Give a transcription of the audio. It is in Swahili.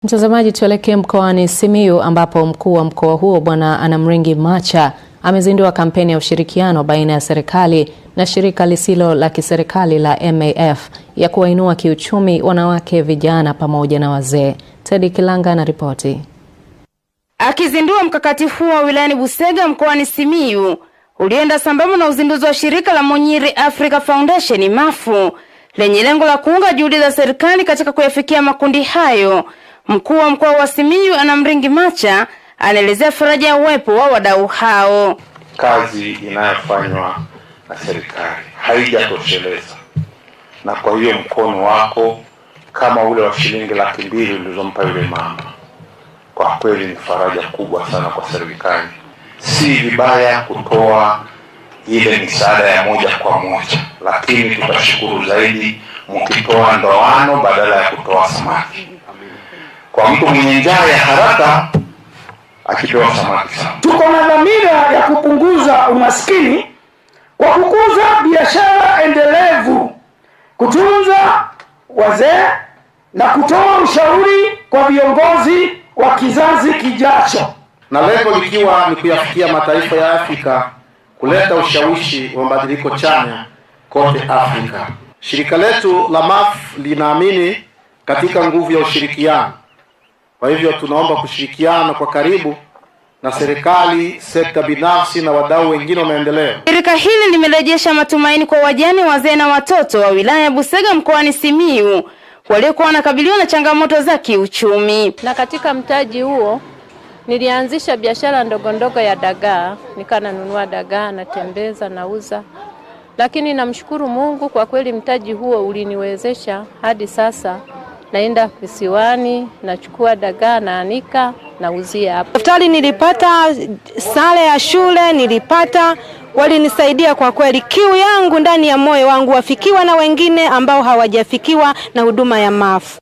Mtazamaji, tuelekee mkoani Simiyu ambapo mkuu wa mkoa huo Bwana Anamringi Macha amezindua kampeni ya ushirikiano baina ya serikali na shirika lisilo la kiserikali la MAF ya kuwainua kiuchumi wanawake, vijana pamoja na wazee. Teddy Kilanga na ripoti. Akizindua mkakati huo wilayani Busega mkoani Simiyu, ulienda sambamba na uzinduzi wa shirika la Monyiri Africa Foundation MAFU lenye lengo la kuunga juhudi za serikali katika kuyafikia makundi hayo. Mkuu wa mkoa wa Simiyu Anamringi Macha anaelezea faraja ya uwepo wa wadau hao. Kazi inayofanywa na serikali haijatosheleza, na kwa hiyo mkono wako kama ule wa shilingi 200,000 ulizompa yule mama, kwa kweli ni faraja kubwa sana kwa serikali. Si vibaya kutoa ile misaada ya moja kwa moja, lakini tutashukuru zaidi mkitoa ndoano badala ya kutoa samaki. Kwa mtu mwenye njaa ya haraka akipewa samaki sana. Tuko na dhamira ya kupunguza umaskini kwa kukuza biashara endelevu, kutunza wazee na kutoa ushauri kwa viongozi wa kizazi kijacho, na lengo likiwa ni kuyafikia mataifa ya Afrika, kuleta ushawishi wa mabadiliko chanya kote Afrika. Shirika letu la MAF linaamini katika nguvu ya ushirikiano. Kwa hivyo tunaomba kushirikiana kwa karibu na serikali, sekta binafsi na wadau wengine wa maendeleo. Shirika hili limerejesha matumaini kwa wajane, wazee na watoto wa wilaya ya Busega mkoani Simiyu waliokuwa wanakabiliwa na changamoto za kiuchumi. Na katika mtaji huo nilianzisha biashara ndogo ya dagaa, nikanunua dagaa, natembeza, nauza. Lakini namshukuru Mungu, kwa kweli mtaji huo uliniwezesha hadi sasa naenda visiwani, nachukua dagaa, naanika, nauzia hapo. Daftari nilipata, sare ya shule nilipata, walinisaidia kwa kweli. Kiu yangu ndani ya moyo wangu wafikiwa na wengine ambao hawajafikiwa na huduma ya MAF.